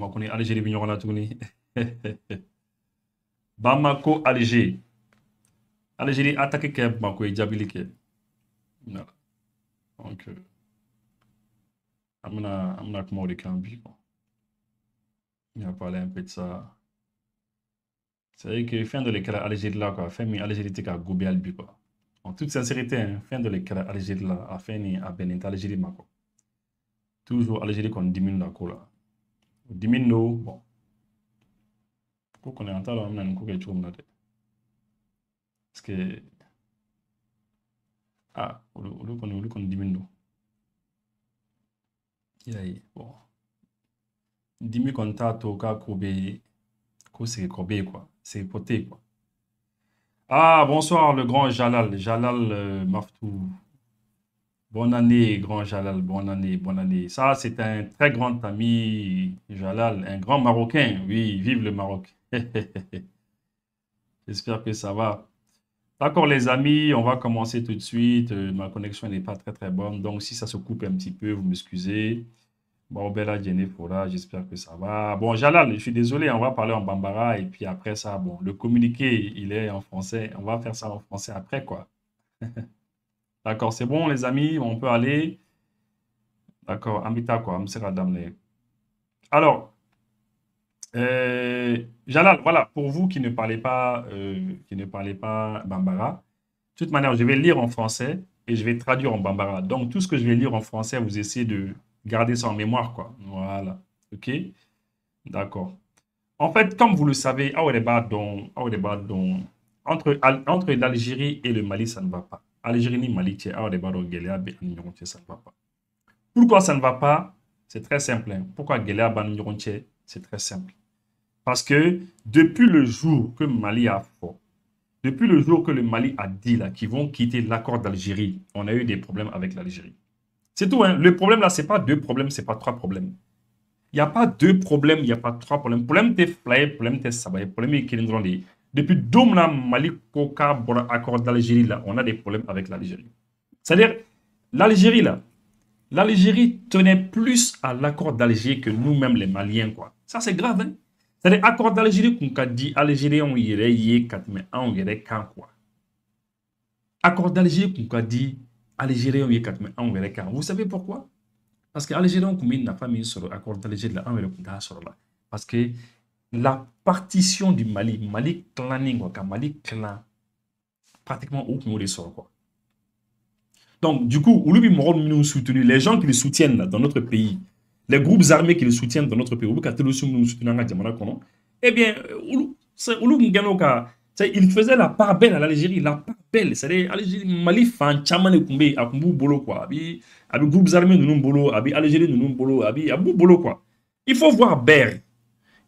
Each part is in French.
Bamako ni Algérie bi ɲɔgɔn na tuguni. Bamako, Alger. Algérie attaque kɛ Bamako ye jabili kɛ. Voilà. Donc, an bɛna kuma o de kan bi. On va parler un peu de ça. C'est vrai que fin de l'écran Algérie là, quoi. Fin mi Algérie tɛ ka gobe hali bi, quoi. En toute sincérité, hein, fin de l'écran Algérie là, a fin ni a bɛnnen tɛ Algérie ma, quoi. Toujours Algérie kɔni dimine la ko la. Dimine no, bon. Ko kɔni an t'a dɔn an bɛna nin ko kɛ cogo min na dɛ. Parce que olu kɔni dimine no. Il y a bon. Dimi kɔni t'a to k'a ko bɛ ko sigi kɔ bɛ yen, quoi. C'est poté, quoi. Ah, bonsoir, le grand Jalal. Jalal Maftou. Bonne année, grand Jalal. Bonne année, bonne année. Ça, c'est un très grand ami, Jalal, un grand Marocain. Oui, vive le Maroc. J'espère que ça va. D'accord, les amis, on va commencer tout de suite. Ma connexion n'est pas très, très bonne. Donc, si ça se coupe un petit peu, vous m'excusez. Bon, Bella Fora, j'espère que ça va. Bon, Jalal, je suis désolé, on va parler en bambara et puis après ça, bon, le communiqué, il est en français. On va faire ça en français après, quoi. D'accord, c'est bon, les amis, on peut aller. D'accord, Amita, quoi, Amsera Damne. Alors, Jalal, voilà, pour vous qui ne parlez pas bambara, de toute manière, je vais lire en français et je vais traduire en bambara. Donc, tout ce que je vais lire en français, vous essayez de garder ça en mémoire, quoi. Voilà. OK? D'accord. En fait, comme vous le savez, entre l'Algérie et le Mali, ça ne va pas. Algérie ni Mali, ça ne va pas. Pourquoi ça ne va pas? C'est très simple. Hein. Pourquoi c'est très simple. Parce que depuis le jour que Mali a fait, depuis le jour que le Mali a dit qu'ils vont quitter l'accord d'Algérie, on a eu des problèmes avec l'Algérie. C'est tout. Hein. Le problème là, ce n'est pas deux problèmes, ce n'est pas trois problèmes. Il n'y a pas deux problèmes, il n'y a pas trois problèmes. Le problème est fly, le problème est sabay, le problème est qu'il y depuis Domna Mali Koka accord d'Algérie là, on a des problèmes avec l'Algérie. C'est-à-dire, l'Algérie là, l'Algérie tenait plus à l'accord d'Alger que nous-mêmes les Maliens, quoi. Ça, c'est grave, hein. C'est-à-dire, accord d'Algérie qu'on a dit, Algérie, on irait y on irait quand, quoi. Accord d'Algérie qu'on a dit, Algérie, on irait quand. Vous savez pourquoi? Parce que l'Algérie, on n'a pas mis sur l'accord d'Algérie, là, on irait sur là. Parce que la partition du Mali claning, quoi, Mali clan, pratiquement où on est sur, quoi. Donc, du coup, les gens qui le soutiennent là, dans notre pays, les groupes armés qui le soutiennent dans notre pays, eh bien, il faisait la part belle à l'Algérie, la part belle. C'est-à-dire, Mali fan chamane kumbe a kumbu bolo quoi. Abi groupes armés nous bolo, abi Algérie nous bolo, abi abou bolo quoi. Il faut voir Ber.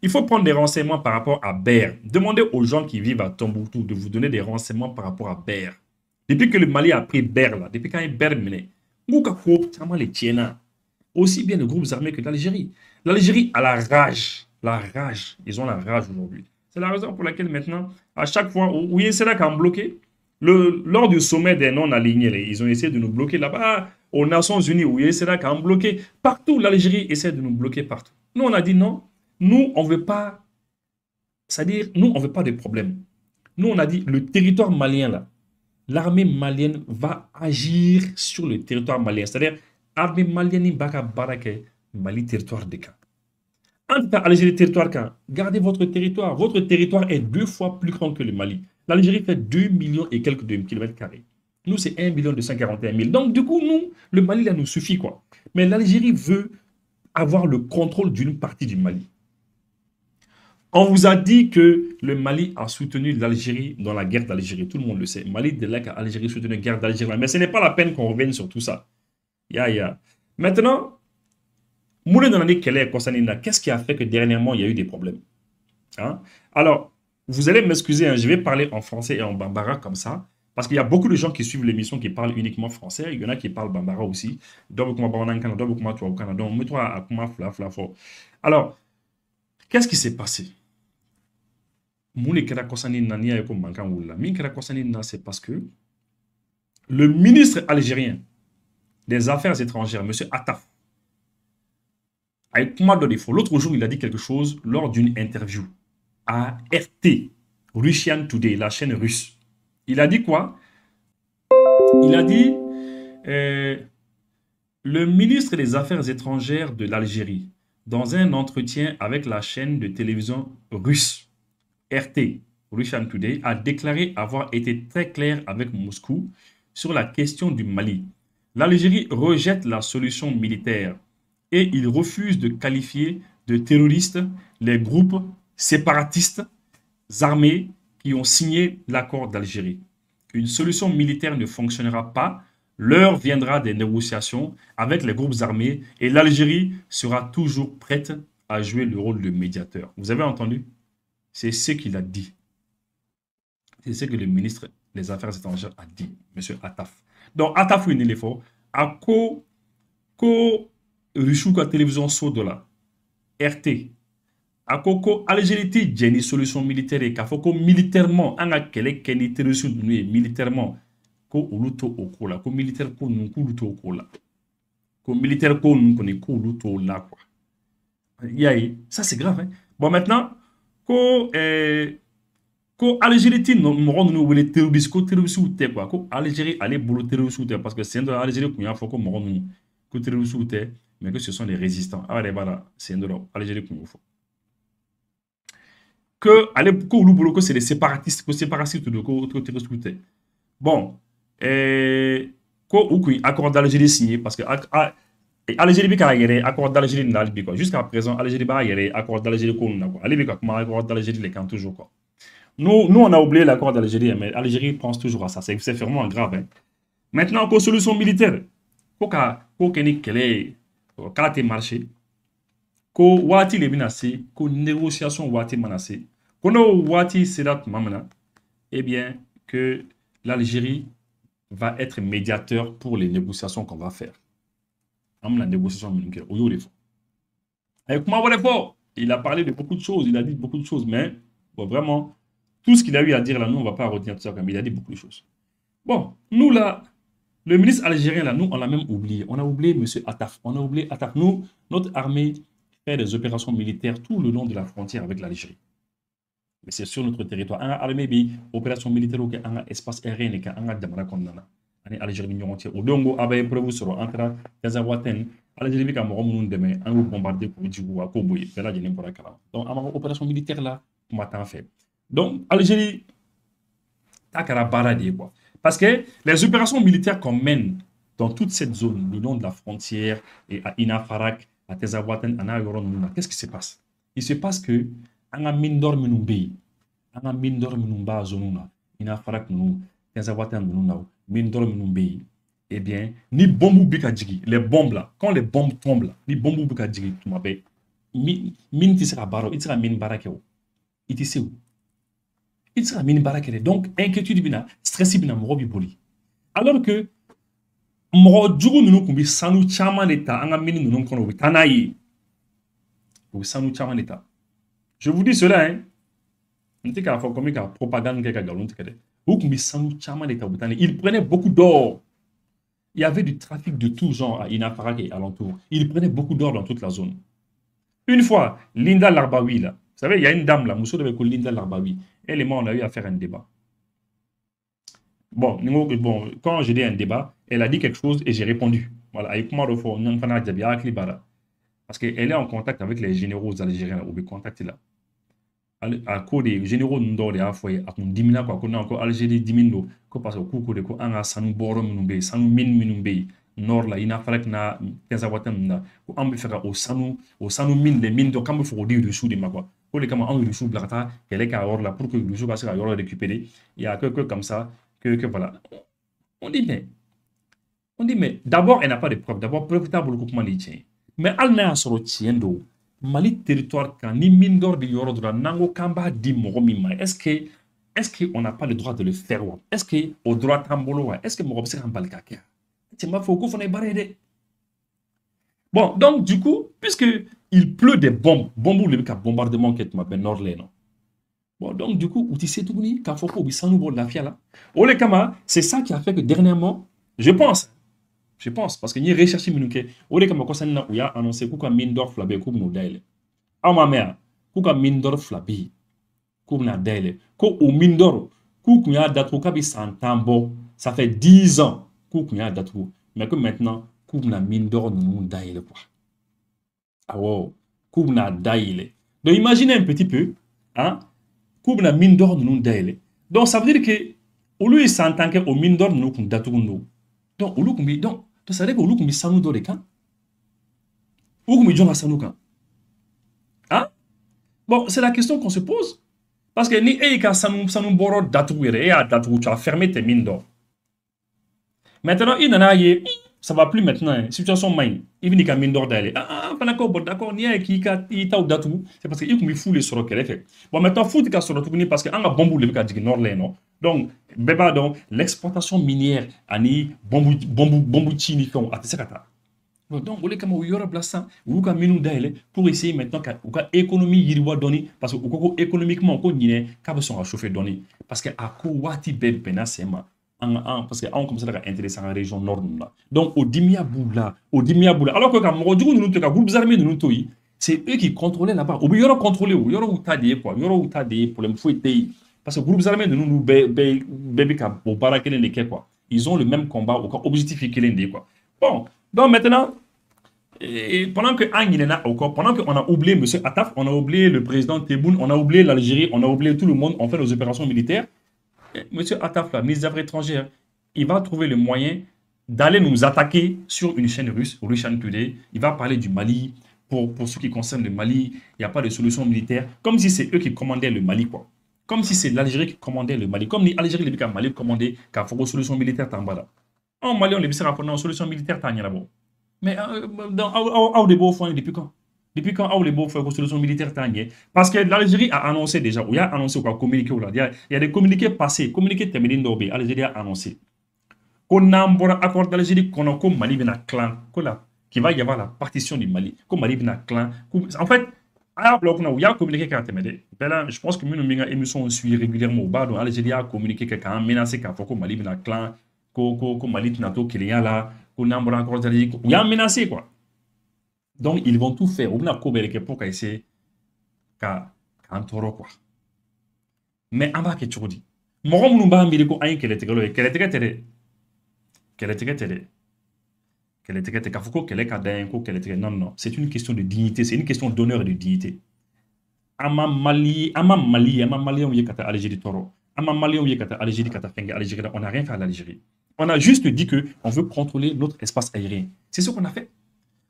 Il faut prendre des renseignements par rapport à Ber. Demandez aux gens qui vivent à Tombouctou de vous donner des renseignements par rapport à Ber. Depuis que le Mali a pris Ber, là, depuis quand il Ber mené, aussi bien les groupes armés que l'Algérie. L'Algérie a la rage. La rage. Ils ont la rage aujourd'hui. C'est la raison pour laquelle maintenant, à chaque fois où c'est là qu'on bloqué, lors du sommet des non-alignés, ils ont essayé de nous bloquer là-bas, aux Nations Unies, où c'est là qu'on bloqué. Partout, l'Algérie essaie de nous bloquer partout. Nous, on a dit non. Nous, on ne veut pas. C'est-à-dire, nous, on ne veut pas de problème. Nous, on a dit le territoire malien, là, l'armée malienne va agir sur le territoire malien. C'est-à-dire, l'armée malienne va barake Mali territoire de camp. En tout cas, Algérie territoire camp, gardez votre territoire. Votre territoire est 2 fois plus grand que le Mali. L'Algérie fait 2 millions et quelques de kilomètres carrés. Nous, c'est 1 241 000. Donc, du coup, nous, le Mali, là, nous suffit, quoi. Mais l'Algérie veut avoir le contrôle d'une partie du Mali. On vous a dit que le Mali a soutenu l'Algérie dans la guerre d'Algérie. Tout le monde le sait. Mali de là qu'Algérie soutenu la guerre d'Algérie. Mais ce n'est pas la peine qu'on revienne sur tout ça. Maintenant, qu'est-ce qui a fait que dernièrement, il y a eu des problèmes? Hein? Alors, vous allez m'excuser, hein, je vais parler en français et en bambara comme ça. Parce qu'il y a beaucoup de gens qui suivent l'émission qui parlent uniquement français. Il y en a qui parlent bambara aussi. Alors, qu'est-ce qui s'est passé? C'est parce que le ministre algérien des Affaires étrangères, M. Attaf, Avec kuma dɔ de fɔ. L'autre jour, il a dit quelque chose lors d'une interview à RT, Russian Today, la chaîne russe. Il a dit quoi? Il a dit le ministre des Affaires étrangères de l'Algérie, dans un entretien avec la chaîne de télévision russe, RT, Russian Today, a déclaré avoir été très clair avec Moscou sur la question du Mali. L'Algérie rejette la solution militaire et il refuse de qualifier de terroristes les groupes séparatistes armés qui ont signé l'accord d'Algérie. Une solution militaire ne fonctionnera pas. L'heure viendra des négociations avec les groupes armés et l'Algérie sera toujours prête à jouer le rôle de médiateur. Vous avez entendu? C'est ce qu'il a dit. C'est ce que le ministre des Affaires étrangères a dit, M. Attaf. Donc, Attaf, il est fort. À quoi Russie, la télévision Sodola, RT, à quoi Algérie, j'ai une solution militaire et qu'à militairement, on a quelle terrorisme militairement, ko uluto okola, ko militaire ko nun kuluto okola, ko militaire ko nun kone ko uluto là quoi. Ça c'est grave. Hein? Bon maintenant, ko Algérie non mo nous wele terroriste ko terroriste ou te quoi, ko Algérie aller bolo terroriste ou te parce que c'est dans Algérie qu'on y a faut ko mo nous ko terroriste ou te mais que ce sont des résistants. Ah les bala c'est dans Algérie qu'on faut. Que aller ko ulu bolo ko c'est des séparatistes, ko séparatistes de ko terroriste ou te. Bon, ko accord d'Algérie signé parce que Algérie bi accord d'Algérie n'a pas jusqu'à présent Algérie ba accord d'Algérie ko na quoi. Allez comment accord d'Algérie les quand toujours quoi. Nous on a oublié l'accord d'Algérie mais Algérie pense toujours à ça, c'est vraiment grave. Hein. Maintenant ko solution militaire ko keni kele kala te marché ko wati le binase ko négociation wati manase ko no wati sedat mamana eh bien que l'Algérie va être médiateur pour les négociations qu'on va faire. La négociation, il a parlé de beaucoup de choses, il a dit beaucoup de choses, mais bon, vraiment, tout ce qu'il a eu à dire là, nous, on ne va pas retenir tout ça, mais il a dit beaucoup de choses. Bon, nous là, le ministre algérien là, nous, on l'a même oublié. On a oublié M. Attaf. On a oublié Attaf. Nous, notre armée fait des opérations militaires tout le long de la frontière avec l'Algérie. Mais c'est sur notre territoire. On a armée, opération militaire, on a espace aérien, on a Damara Kondana. On a Algérie, on a Odongo, Abaye Preuve sur entre Kazawaten, Algérie, on a bombardé pour du coup à Koboy, c'est là que pour la Kala. Donc, on a opération militaire là, on a fait. Donc, Algérie, Takara Baradi, quoi. Parce que les opérations militaires qu'on mène dans toute cette zone, le long de la frontière, et à Inafarak, à Tezawaten, à Yoron, qu'est-ce qui se passe? Il se passe que anga mindor minumbe anga mindor minumba zonuna ina farak nu tenzawatan minuna mindor minumbe eh bien ni bombu bika jigi les bombes là quand les bombes tombent là ni bombu bika jigi tu m'appelles min ti sera baro it sera min barakeo it is où it sera min barakere donc inquiétude bina stress bina mo bi boli alors que mo jugu nunu kumbi sanu chama leta anga min nunu kono bi tanayi ou sanu chama leta. Je vous dis cela, hein. Il prenait beaucoup d'or. Il y avait du trafic de tout genre à Inafarak et alentour. Il prenait beaucoup d'or dans toute la zone. Une fois, Linda Larbaoui, là, vous savez, il y a une dame là, Mousso de Linda Larbaoui. Elle et moi, on a eu à faire un débat. Bon, quand j'ai dit un débat, elle a dit quelque chose et j'ai répondu. Voilà, parce qu'elle est en contact avec les généraux algériens, ou contact là. À cause des généraux n'ont pas fait à dimina quoi qu'on a encore Algérie dimino ko parce que kuko de ko anga sanu boro minumbe sanu min minumbe nord la ina falak na tenzawatan na ko ambe fera au sanu min les mines donc comme faut dire dessous de ma quoi ko les comment en dessous blata qu'elle est or là pour que le dessous passe à y récupérer il y a que comme ça que voilà on dit mais d'abord elle n'a pas de preuves d'abord profitable le coupement les tient mais elle n'a sur tiendo Mali territoire quand ni mine d'or de yoro de la nango kamba di moromima est-ce que on n'a pas le droit de le faire est-ce que au droit tambolo est-ce que mo observe en balkaka c'est ma faut qu'on ait barré. Bon donc du coup puisque il pleut des bombes le bombardement qui est ma ben nord non. Bon donc du coup tu sais tout ni quand faut qu'on bi sanu bon la fia là. Ole kama c'est ça qui a fait que dernièrement je pense Je pense. Parce que ni recherche minuke. Ode kama kosa na uya annoncé kuka mine d'or flabe kou no daile. A ma mère. Kuka mine d'or flabe kou na daile. Ko o mine d'or. Kou kunya datu kabi santambo. Ça fait 10 ans. Kou kunya datu. Mais que maintenant, kou na mine d'or no daile quoi. Ah wow. Kou na daile. Donc imaginez un petit peu. Hein. Kou na mine d'or no daile. Donc ça veut dire que au lieu de s'entendre au mine d'or no kun datu no. Donc au lieu kumbi donc ça veut dire que au lieu kumbi sanu do de kan. Ou kumbi jonga sanu kan. Hein? Bon, c'est la question qu'on se pose. Parce que ni Eika Sanu Boro Datou et à Datou, tu as fermé tes mines d'or. Maintenant, il n'en a rien. Ça va plus maintenant. Situation main. Il vient qu'à mine d'or d'aller. Ah, pas d'accord, bon, d'accord. Ni a qui t'a ou Datou. C'est parce qu'il me fout les sur qu'elle fait. Bon, maintenant, fout qu'à sur le tourner parce qu'un a bombou le cas du nord non. Donc, béba donc, l'exploitation minière, ani bombou chini font à Tessakata. Donc, vous comme il y aura blassa, vous avez mis d'aile pour essayer maintenant qu'à économie yiriwa donner parce que économiquement on n'y est qu'à besoin à chauffer donner parce que à quoi wati bel penasema parce que on comme ça intéressant en région nord là. Donc au dimia boula, alors que quand moi du coup nous te groupes armés de nous toyi, c'est eux qui contrôlaient là-bas. Ou il y aura contrôlé ou il y aura où t'as des quoi, il y aura où t'as des problèmes fouettés parce que groupes armés de nous bébé ka au barakelen les quoi. Ils ont le même combat au objectif qui quoi. Bon, donc maintenant, et pendant que pendant qu'on a oublié M. Attaf, on a oublié le président Tebboune, on a oublié l'Algérie, on a oublié tout le monde, on fait nos opérations militaires. M. Attaf, la ministre des Affaires étrangères, il va trouver le moyen d'aller nous attaquer sur une chaîne russe, Russian Today. Il va parler du Mali. Pour ce qui concerne le Mali, il n'y a pas de solution militaire. Comme si c'est eux qui commandaient le Mali, quoi. Comme si c'est l'Algérie qui commandait le Mali. Comme l'Algérie, le Mali commandait qu'il faut une solution militaire. En Mali, on a une solution militaire. Mais où les beaux fonds depuis quand? Depuis quand où les beaux fonds de solution militaire tangé? Parce que l'Algérie a annoncé déjà, ou il a annoncé quoi, communiqué ou là, il y a des communiqués passés, communiqués terminés d'Obé, l'Algérie a annoncé qu'on a un accord d'Algérie qu'on a comme Mali vient clan, qu'il va y avoir la partition du Mali, comme Mali vient clan. En fait, il y a communiqué qu'à terminer. Je pense que nous avons une émission suit régulièrement au bas, donc l'Algérie a communiqué qu'à un menacé qu'à faut Mali vient clan, que Mali nato qu'il y a là. On a encore il y a menacé quoi. Donc ils vont tout faire. On a couvert pour essayer qu'un taureau quoi. Mais en bas que tu dis, moi on va me dire qu'on a qu'elle était non, c'est une question de dignité, c'est une question d'honneur et de dignité. Ama Mali, on y est qu'à Algérie taureau. Ama Mali, on y est qu'à Algérie, qu'à Algérie, on n'a rien fait à l'Algérie. On a juste dit qu'on veut contrôler notre espace aérien. C'est ce qu'on a fait.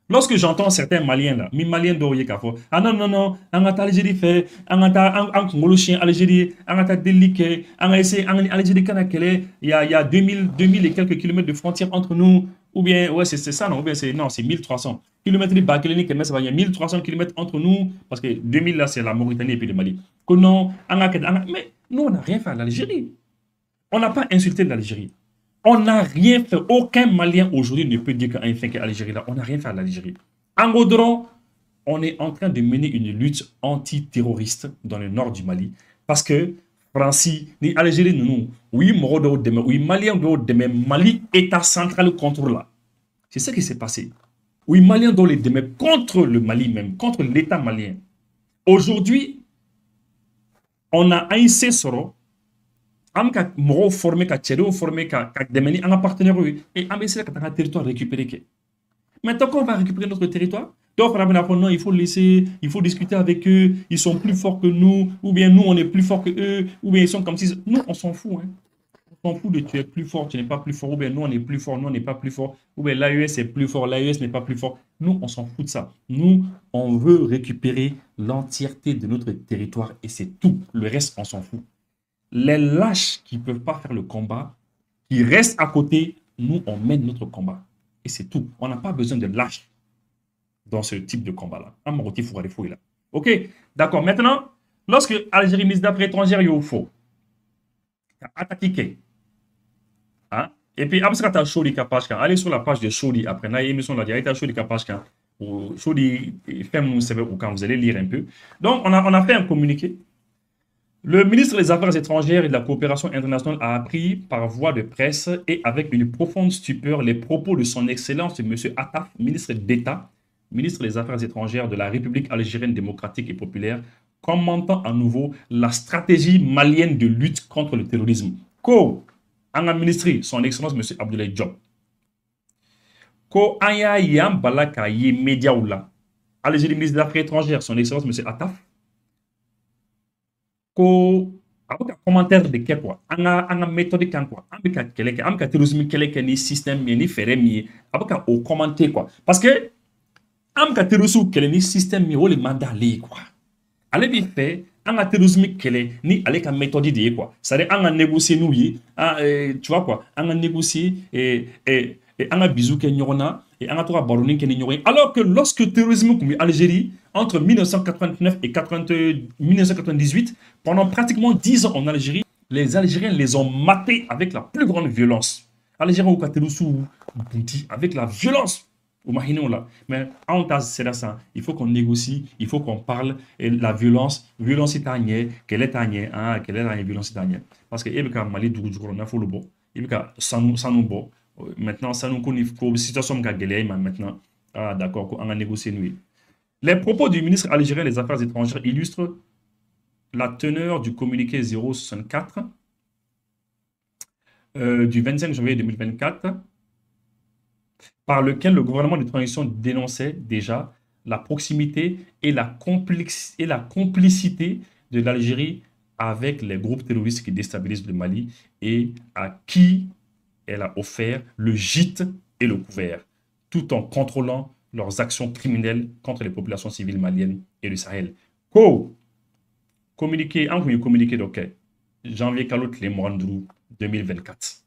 Lorsque j'entends certains Maliens là, mi Maliens d'Oye Kafo, ah non, non, non, on a Algérie fait, on a un chien Algérie, on a déliqué, on a essayé, Algérie Kanakele, il y a 2000 et quelques kilomètres de frontières entre nous, ou bien, ouais, c'est ça, non, ou bien c'est 1300 kilomètres de Bakeleni, il y a 1300 kilomètres entre nous, parce que 2000 là, c'est la Mauritanie et puis le Mali. Que non, mais nous, on n'a rien fait à l'Algérie. On n'a pas insulté l'Algérie. On n'a rien fait. Aucun Malien aujourd'hui ne peut dire qu'on fait l'Algérie là. On n'a rien fait à l'Algérie. En Godron, on est en train de mener une lutte antiterroriste dans le nord du Mali. Parce que Francie, ni Algérie, nous, oui, Morodo demain, oui, Malien demain, Mali, État central contre là. C'est ça qui s'est passé. Oui, Malien doit les demain contre le Mali même, contre l'État malien. Aujourd'hui, on a un Soro. Am ka mɔgɔw formé ka cɛdenw formé ka dɛmɛ ni an ka partenaires ye et an bɛ se ka taga territoire récupérer kɛ. Maintenant qu'on va récupérer notre territoire, dɔw fana bɛna fɔ non, il faut laisser, il faut discuter avec eux, ils sont plus forts que nous, ou bien nous on est plus forts que eux, ou bien ils sont comme si nous on s'en fout, hein. On s'en fout de tu es plus fort, tu n'es pas plus fort, ou bien nous on est plus fort, nous on n'est pas plus fort, ou bien l'AES est plus fort, l'AES n'est pas plus fort. Nous on s'en fout de ça. Nous on veut récupérer l'entièreté de notre territoire et c'est tout. Le reste on s'en fout. Les lâches qui ne peuvent pas faire le combat, qui restent à côté, nous, on mène notre combat. Et c'est tout. On n'a pas besoin de lâches dans ce type de combat-là. Ok, d'accord. Maintenant, lorsque l'Algérie ministre des Affaires étrangères, il faut attaquer. Hein? Et puis, après, tu as Choli Kapashka. Allez sur la page de Choli. Après, la émission là, il y a Choli Kapashka. Choli, quand vous allez lire un peu. Donc, on a fait un communiqué. Le ministre des Affaires étrangères et de la coopération internationale a appris par voie de presse et avec une profonde stupeur les propos de son Excellence M. Attaf, ministre d'État, ministre des Affaires étrangères de la République algérienne démocratique et populaire, commentant à nouveau la stratégie malienne de lutte contre le terrorisme. Ko, an ministre, son Excellence M. Abdoulaye Diop, ko an y'a ye an bala k'a ye médiaw la, Algérie ministre des Affaires étrangères, son Excellence M. Attaf, ko a bɛ ka commentaire de kɛ quoi an ka méthode kan quoi an bɛ ka kɛlɛ kɛ an bɛ ka terrorisme kɛlɛ kɛ ni système min ye ni fɛɛrɛ min ye a bɛ ka o commenter quoi parce que an bɛ ka terrorisme kɛlɛ ni système min ye o de man d'ale ye quoi ale bɛ fɛ an ka terrorisme kɛlɛ ni ale ka méthode de ye quoi c'est à dire an ka négocier n'u ye tu vois quoi an ka négocier an ka bisou kɛ ɲɔgɔn na et an ka to ka baroni kɛ ni ɲɔgɔn ye alors que lorsque terrorisme tun bɛ Algérie entre 1989 et 1998, pendant pratiquement 10 ans en Algérie, les Algériens les ont matés avec la plus grande violence. Algériens au Kateloussou, avec la violence. Mais en tas c'est ça. Il faut qu'on négocie, il faut qu'on parle. Et la violence est tanière, quelle est tanière, quelle est la violence tanière. Parce que il y a Mali du jour, on a fait le bon. Il y a sans bon. Maintenant, ça nous connaît. Situation qui maintenant. Ah d'accord, on a négocié nous. Les propos du ministre algérien des Affaires étrangères illustrent la teneur du communiqué 064 du 25 janvier 2024, par lequel le gouvernement de transition dénonçait déjà la proximité et la complicité de l'Algérie avec les groupes terroristes qui déstabilisent le Mali et à qui elle a offert le gîte et le couvert, tout en contrôlant leurs actions criminelles contre les populations civiles maliennes et du Sahel. Ko communiqué, un communiqué donc janvier Kalot les Morandrou 2024.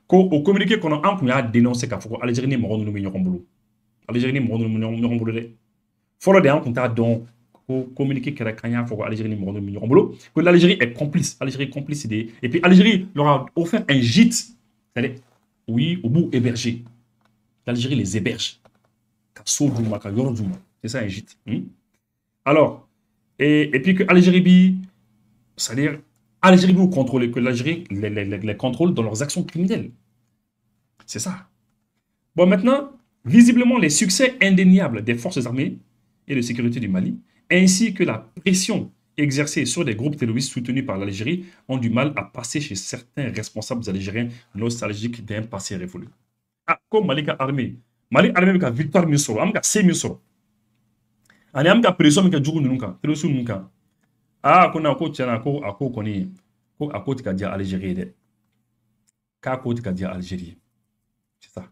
Ko au communiqué qu'on a dénoncé qu'à faut Algérie ni Morandrou mi ñokombulu. Algérie ni Morandrou mi ñokombulu de. Folo de an qu'on t'a donc communiqué que la Kenya faut Algérie ni Morandrou mi ñokombulu que l'Algérie est complice. L'Algérie est complice des et puis Algérie leur a offert un gîte. C'est-à-dire oui, au bout hébergé. L'Algérie les héberge. C'est ça un gîte. Alors, et puis que l'Algérie, c'est-à-dire, Algérie vous contrôlez, que l'Algérie les contrôle dans leurs actions criminelles. C'est ça. Bon, maintenant, visiblement, les succès indéniables des forces armées et de sécurité du Mali, ainsi que la pression exercée sur des groupes terroristes soutenus par l'Algérie, ont du mal à passer chez certains responsables algériens nostalgiques d'un passé révolu. Ah, comme Malika armée. Mali armée ka victoire min sɔrɔ an bɛ ka se min sɔrɔ ani an bɛ ka pression min kɛ jugu ninnu kan terroriste ninnu kan ko na ko tiɲɛna ko a ko kɔni ko a ko tɛ ka diya Algérie ye dɛ k'a ko tɛ ka diya Algérie c'est ça.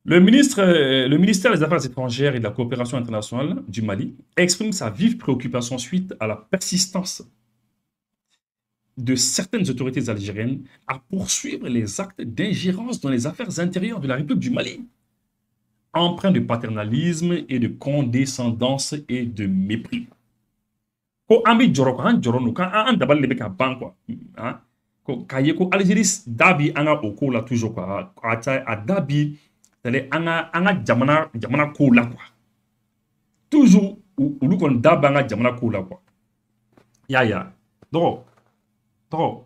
Le ministère des Affaires étrangères et de la coopération internationale du Mali exprime sa vive préoccupation suite à la persistance de certaines autorités algériennes à poursuivre les actes d'ingérence dans les affaires intérieures de la République du Mali, empreint de paternalisme et de condescendance et de mépris. Ko an bɛ jɔrɔ an jɔrɔ no kan an dabali de bɛ ka ban quoi ko k'a ye ko Algérie da bi an ka o ko la toujours quoi a da bi c'est-à-dire an ka jamana ko la quoi toujours olu kɔni da b'an ka jamana ko la quoi y'a donc donc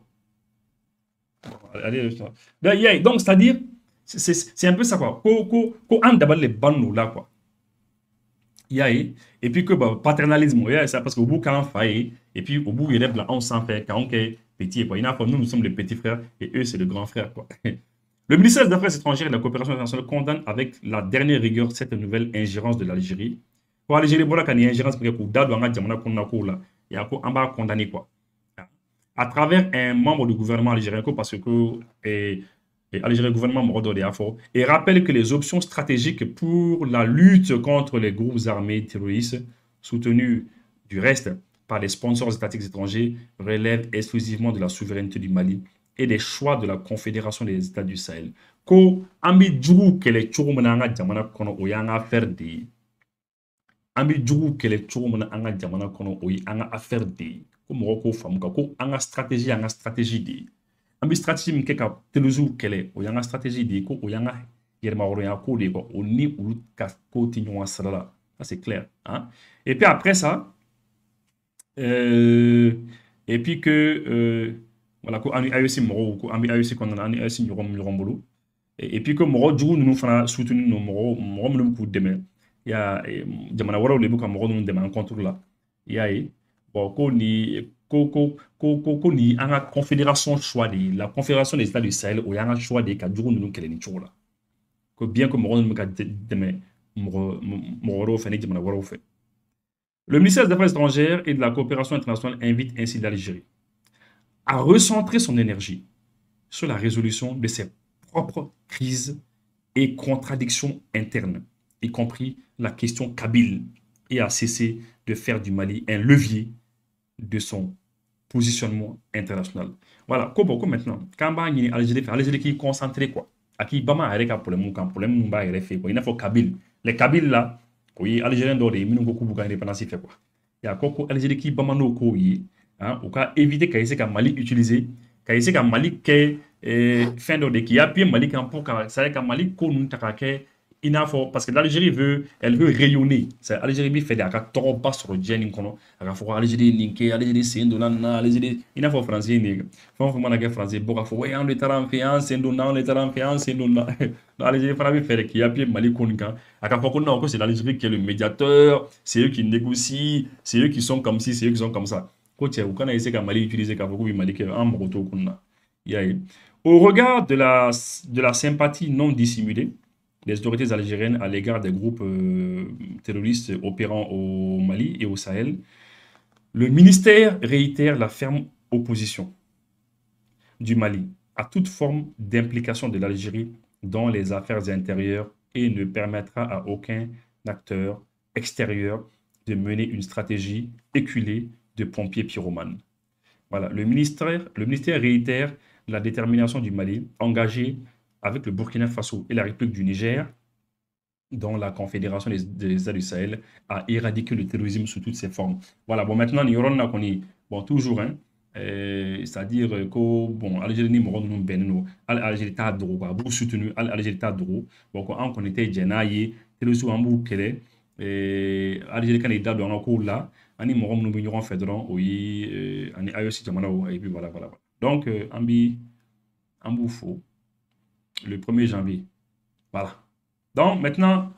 c'est-à-dire c'est un peu ça quoi ko an dabali le ban no la quoi et puis que bah, paternalisme ça parce que au bout quand faille et puis au bout il y a on s'en fait quand on est petit quoi il y a nous sommes les petits frères et eux c'est les grands frères quoi. Le ministère des Affaires étrangères et de la coopération internationale condamne avec la dernière rigueur cette nouvelle ingérence de l'Algérie. Pour l'Algérie voilà quand il y a ingérence parce que da do nga jamana ko na ko la ya ko amba condamné quoi à travers un membre du gouvernement algérien parce que Algérie gouvernement et rappelle que les options stratégiques pour la lutte contre les groupes armés terroristes soutenus du reste par les sponsors étatiques étrangers relèvent exclusivement de la souveraineté du Mali et des choix de la Confédération des États du Sahel. Ko ambi djougou kele tchougou mena jamana kono o yanga affaire de ambi djougou kele tchougou mena anga jamana kono o yanga affaire de ko mo ko famuka ko anga stratégie de ambi stratégie min ke ka teluzu kele o yanga stratégie de ko o yanga yerma woro ya ko de ko o ni ulu ka ko ti nywa sala ça c'est clair hein. Et puis après ça Euh, et puis que, voilà, ko an AEC mɔgɔw, ko an bɛ AEC kɔnɔna na, an ni AEC ɲɔgɔn bolo. Et puis que mɔgɔ jugu ninnu fana soutenu no mɔgɔ minnu bɛ k'u dɛmɛ. I y'a ye, jamana wɛrɛw de bɛ ka mɔgɔ ninnu dɛmɛ an contre la. I y'a ye. Bon, ko ni an ka confédération choix de ye. La confédération des États du Sahel, o y'an ka choix de ye ka jugu ninnu kɛlɛ nin cogo la. Ko bien que mɔgɔ ninnu bɛ ka dɛmɛ mɔgɔ wɛrɛw fɛ ni jamana wɛrɛw fɛ. Le ministère des Affaires étrangères et de la coopération internationale invite ainsi l'Algérie à recentrer son énergie sur la résolution de ses propres crises et contradictions internes, y compris la question kabyle, et à cesser de faire du Mali un levier de son positionnement international. Voilà, comme maintenant, quand on a Algérie qui est concentrée, quoi, à qui Bama a un problème, un problème, il a fait, il faut Kabyle. Les Kabyles là, oui, Algériens d'or, ils n'ont pas beaucoup d'indépendance, fait quoi. Il y a quoi, Algérie qui Bama no ko, hein, au cas éviter qu'il y ait Mali utilisé, qu'il y ait Mali qui fin de qui a bien Mali quand pour ça veut dire que Mali ko nous takake parce que l'Algérie veut elle veut rayonner c'est Algérie bi fait des acteurs bas sur le génie kono aka fo Algérie linké Algérie c'est ndona Algérie il faut français ni faut vraiment que français boka fo ouais on est en fiance c'est ndona on est en fiance c'est ndona l'Algérie fera faire qui a bien Mali kono kan aka fo non que c'est l'Algérie qui est le médiateur c'est eux qui négocient c'est eux qui sont comme ci c'est eux qui sont comme ça ko tiens ou kana essayer ka Mali utiliser ka fo ko Mali que en moto kunna yaye. Au regard de la sympathie non dissimulée des autorités algériennes à l'égard des groupes terroristes opérant au Mali et au Sahel, le ministère réitère la ferme opposition du Mali à toute forme d'implication de l'Algérie dans les affaires intérieures et ne permettra à aucun acteur extérieur de mener une stratégie éculée de pompiers pyromanes. Voilà, le ministère réitère la détermination du Mali, engagé avec le Burkina Faso et la République du Niger dans la Confédération des États du Sahel, à éradiquer le terrorisme sous toutes ses formes. Voilà, bon, maintenant, nous avons bon, toujours, hein, c'est-à-dire que, bon, Algérie, nous avons ben, Algérie, ta droit, quoi, vous soutenu, Algérie, ta droit, bon, quand on était jenaye, terrorisme, en bou, kele, Algérie, quand il est dans le cours là, ani mɔgɔ minnu bɛ ɲɔgɔn fɛ dɔrɔn o ye ani AES jamanaw et puis voilà voilà donc an b'u fo le 1er janvier voilà donc maintenant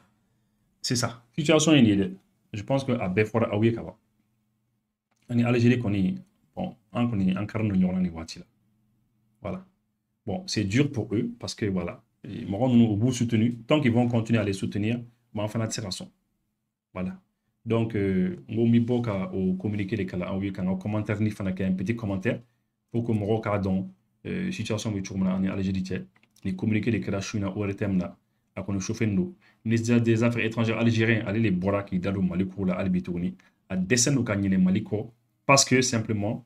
c'est ça situation est nin ye dɛ je pense que a bɛɛ fɔra aw ye ka ban ani Algérie kɔni bon an kɔni an kari no ɲɔgɔn na nin waati la voilà bon c'est dur pour eux parce que voilà mɔgɔ ninnu u b'u soutenu tant qu'ils vont continuer à les soutenir bon an fana tɛ se ka sɔn voilà. Donc, on mi bɔ ka o communiqué de kala aw ye kan ka commentaire ni fana kɛ un petit commentaire pour que mɔgɔw k'a dɔn situation bɛ cogo min na ani Algérie cɛ ni communiqué de kɛra su in na ORTM la a kɔni chauffé don ministère des affaires étrangères algérien ale de bɔra k'i da don Mali ko la hali bi tuguni a dɛsɛ don ka ɲinɛ Mali kɔ parce que simplement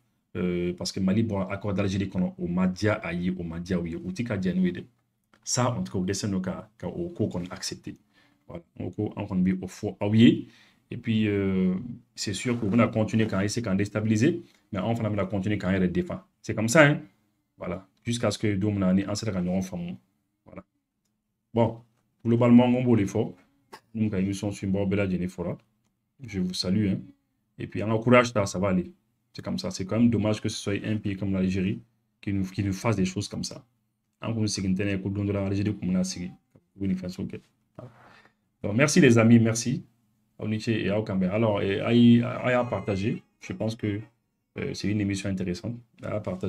parce que Mali bɔra accord d'Algérie kɔnɔ o ma diya a ye o ma diya u ye u ti ka diya n'u ye dɛ ça en tout cas u dɛsɛ don ka o ko kɔni accepter voilà o ko an kɔni bɛ o fɔ aw ye. Et puis, c'est sûr que vous allez continuer quand essayer de déstabiliser, mais on va continuer quand il défend. C'est comme ça, hein? Voilà. Jusqu'à ce que Domnani en sera gagné en femme. Voilà. Bon, globalement, on va l'effort. Nous, nous sommes sur Borbella Jennifer. Je vous salue, hein? Et puis, on encourage ça, ça va aller. C'est comme ça. C'est quand même dommage que ce soit un pays comme l'Algérie qui nous fasse des choses comme ça. On nous sait que nous l'Algérie comme on a signé. Donc, merci les amis, merci. Alors, à partager. Je pense que c'est une émission intéressante à partager.